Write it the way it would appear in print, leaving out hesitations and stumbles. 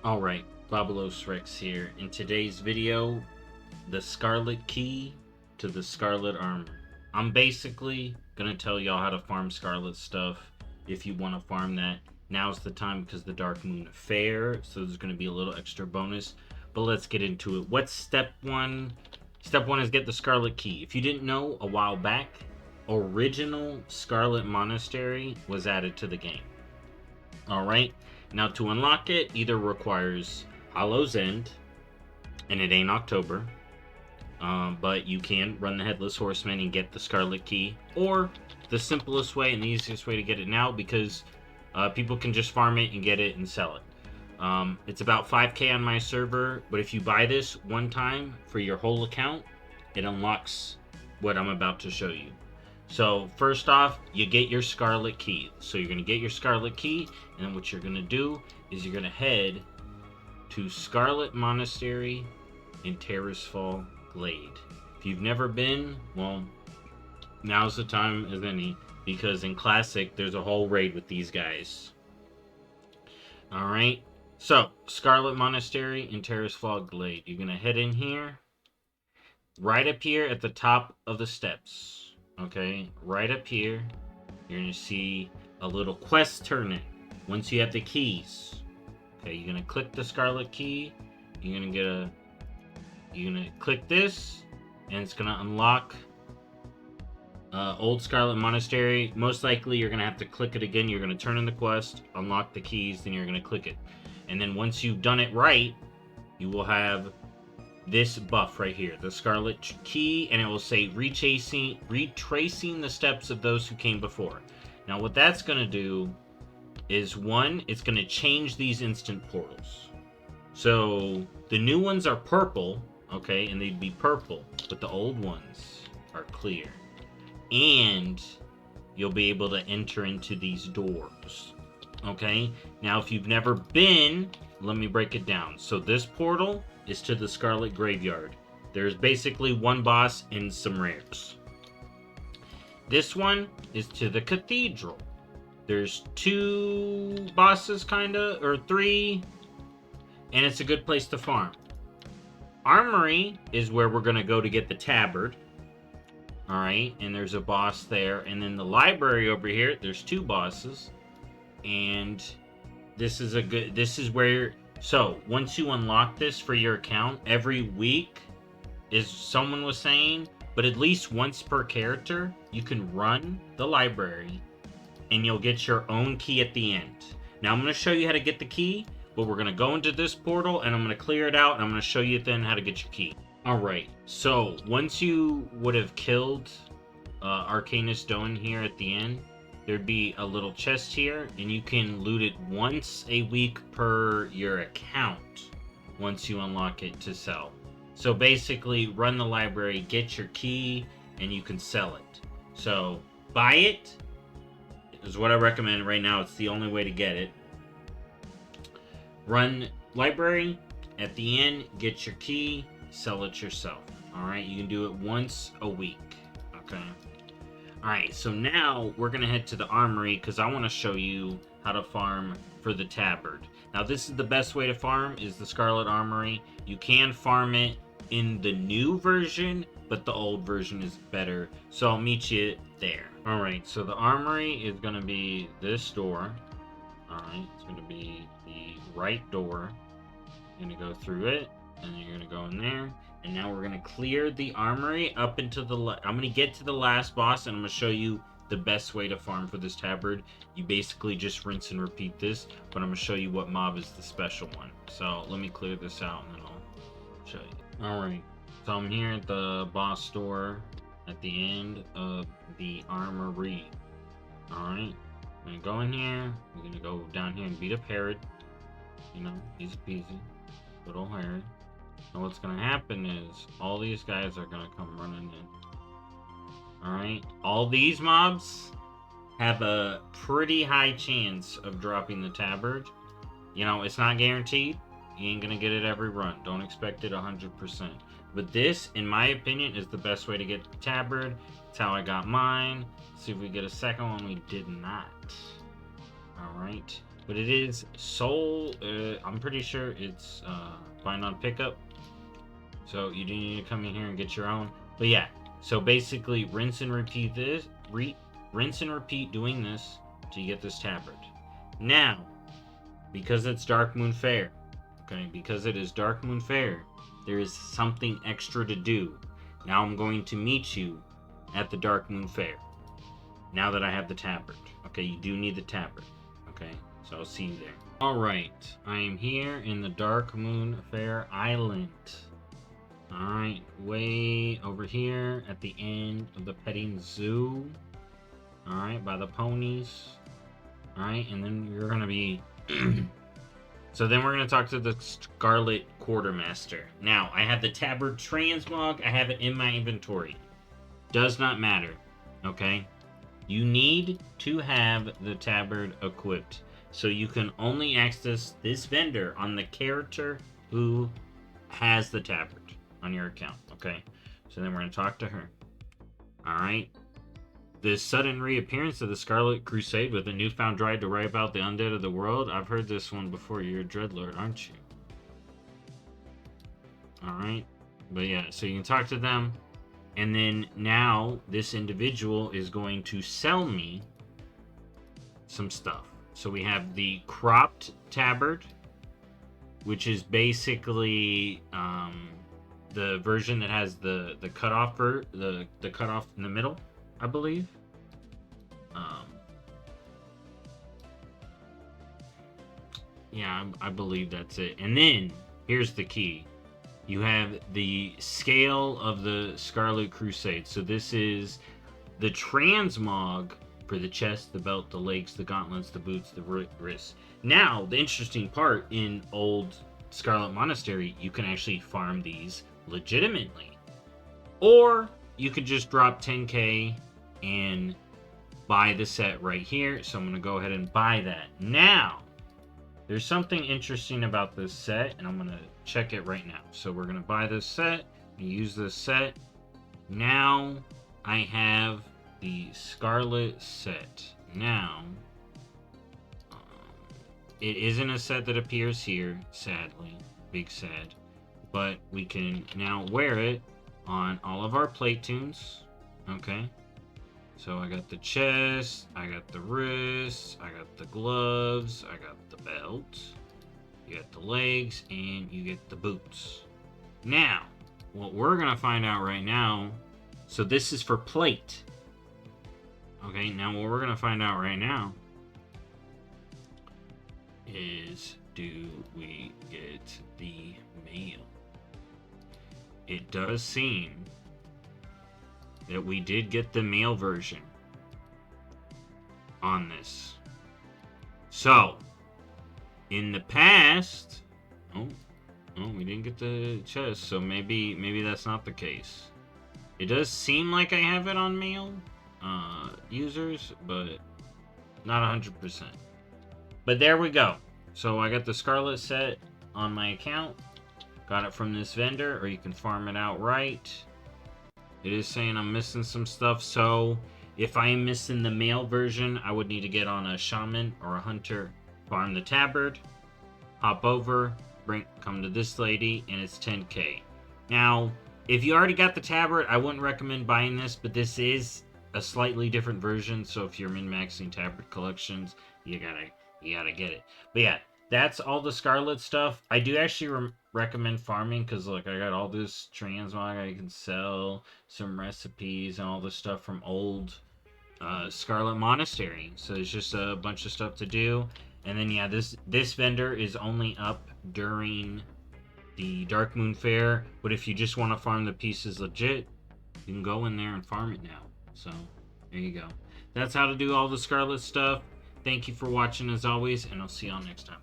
Alright, BobalosRex here. In today's video, the Scarlet Key to the Scarlet Armor. I'm basically gonna tell y'all how to farm Scarlet stuff. If you want to farm that, now's the time because the Dark Moon Fair, so there's gonna be a little extra bonus. But let's get into it. What's step one? Step one is get the Scarlet Key. If you didn't know, a while back, original Scarlet Monastery was added to the game. Alright, now to unlock it, either requires Hollow's End, and it ain't October, but you can run the Headless Horseman and get the Scarlet Key, or the simplest way and the easiest way to get it now, because people can just farm it and get it and sell it. It's about 5k on my server, but if you buy this one time for your whole account, it unlocks what I'm about to show you. So first off, you get your Scarlet Key. So you're going to get your Scarlet Key, and then what you're going to do is you're going to head to Scarlet Monastery in Terrasfall Glade. If you've never been, well, now's the time as any, because in Classic, there's a whole raid with these guys. Alright, so Scarlet Monastery in Terrasfall Glade. You're going to head in here, right up here at the top of the steps. Okay, right up here, you're going to see a little quest turn-in once you have the keys. Okay, you're going to click the Scarlet Key, you're going to click this, and it's going to unlock Old Scarlet Monastery. Most likely, you're going to have to click it again. You're going to turn in the quest, unlock the keys, then you're going to click it. And then once you've done it right, you will have this buff right here, the Scarlet Key, and it will say retracing the steps of those who came before. Now what that's going to do is, one, it's going to change these instant portals. So the new ones are purple, okay, and they'd be purple, but the old ones are clear. And you'll be able to enter into these doors. Okay, now if you've never been, let me break it down. So this portal is to the Scarlet Graveyard. There's basically one boss and some rares. This one is to the Cathedral. There's two bosses, kinda, or three, and it's a good place to farm. Armory is where we're gonna go to get the Tabard. Alright, and there's a boss there. And then the library over here, there's two bosses. And this is where, so once you unlock this for your account, every week, is someone was saying, but at least once per character, you can run the library and you'll get your own key at the end. Now I'm going to show you how to get the key, but we're going to go into this portal and I'm going to clear it out and I'm going to show you then how to get your key. Alright, so once you would have killed Arcanus Doan here at the end, there'd be a little chest here, and you can loot it once a week per your account once you unlock it to sell. So basically, run the library, get your key, and you can sell it. So, buy it is what I recommend right now. It's the only way to get it. Run library, at the end, get your key, sell it yourself. Alright, you can do it once a week. Okay. Alright, so now we're going to head to the Armory because I want to show you how to farm for the Tabard. Now this is the best way to farm, is the Scarlet Armory. You can farm it in the new version, but the old version is better. So I'll meet you there. Alright, so the Armory is going to be this door. Alright, it's going to be the right door. You're going to go through it, and you're going to go in there. And now we're going to clear the Armory up into the... I'm going to get to the last boss, and I'm going to show you the best way to farm for this Tabard. You basically just rinse and repeat this, but I'm going to show you what mob is the special one. So let me clear this out, and then I'll show you. Alright, so I'm here at the boss door at the end of the Armory. Alright, I'm going to go in here. We're going to go down here and beat up Herod. You know, easy peasy. Good old Herod. And what's going to happen is all these guys are going to come running in. Alright? All these mobs have a pretty high chance of dropping the Tabard. You know, it's not guaranteed. You ain't going to get it every run. Don't expect it 100%. But this, in my opinion, is the best way to get the Tabard. It's how I got mine. See if we get a second one. We did not. Alright. But it is sold. I'm pretty sure it's fine on pickup. So you do need to come in here and get your own. But yeah, so basically rinse and repeat this. Rinse and repeat doing this till you get this tabard. Now, because it's Dark Moon Fair, okay, because it is Dark Moon Fair, there is something extra to do. Now I'm going to meet you at the Dark Moon Fair. Now that I have the tabard. Okay, you do need the tabard. Okay, so I'll see you there. Alright, I am here in the Dark Moon Fair Island. Alright, way over here at the end of the petting zoo. Alright, by the ponies. Alright, and then you're gonna be... So then we're gonna talk to the Scarlet Quartermaster. Now, I have the Tabard Transmog. I have it in my inventory. Does not matter. Okay? You need to have the tabard equipped. So you can only access this vendor on the character who has the tabard on your account. Okay? So then we're going to talk to her. Alright? The sudden reappearance of the Scarlet Crusade with a newfound drive to wipe out the undead of the world. I've heard this one before. You're a Dreadlord, aren't you? Alright? But yeah, so you can talk to them. And then now this individual is going to sell me some stuff. So we have the cropped tabard, which is basically the version that has the cutoff the cutoff in the middle, I believe. Yeah, I believe that's it. And then here's the key. You have the scale of the Scarlet Crusade. So this is the transmog for the chest, the belt, the legs, the gauntlets, the boots, the wrists. Now, the interesting part in old Scarlet Monastery, you can actually farm these legitimately. Or you could just drop 10k and buy the set right here. So I'm going to go ahead and buy that. Now, there's something interesting about this set, and I'm going to check it right now. So we're going to buy this set, use this set. Now I have the Scarlet set. Now, it isn't a set that appears here, sadly. Big sad. But we can now wear it on all of our plate tunes. Okay. So I got the chest, I got the wrists, I got the gloves, I got the belt, you get the legs, and you get the boots. Now, what we're going to find out right now, so this is for plate. Okay, now what we're going to find out right now is, do we get the mail? It does seem that we did get the male version on this. So, in the past, oh, we didn't get the chest, so maybe that's not the case. It does seem like I have it on male users, but not 100%. But there we go. So I got the Scarlet set on my account. Got it from this vendor, or you can farm it outright. It is saying I'm missing some stuff, so if I am missing the male version, I would need to get on a shaman or a hunter, farm the tabard, hop over, come to this lady, and it's 10k. Now, if you already got the tabard, I wouldn't recommend buying this, but this is a slightly different version, so if you're min-maxing tabard collections, you gotta get it. But yeah, that's all the Scarlet stuff. I do actually recommend farming, because look, I got all this transmog. I can sell some recipes and all this stuff from old Scarlet Monastery. So it's just a bunch of stuff to do. And then yeah, this vendor is only up during the Dark Moon Fair. But if you just want to farm the pieces legit, you can go in there and farm it now. So there you go. That's how to do all the Scarlet stuff. Thank you for watching as always, and I'll see y'all next time.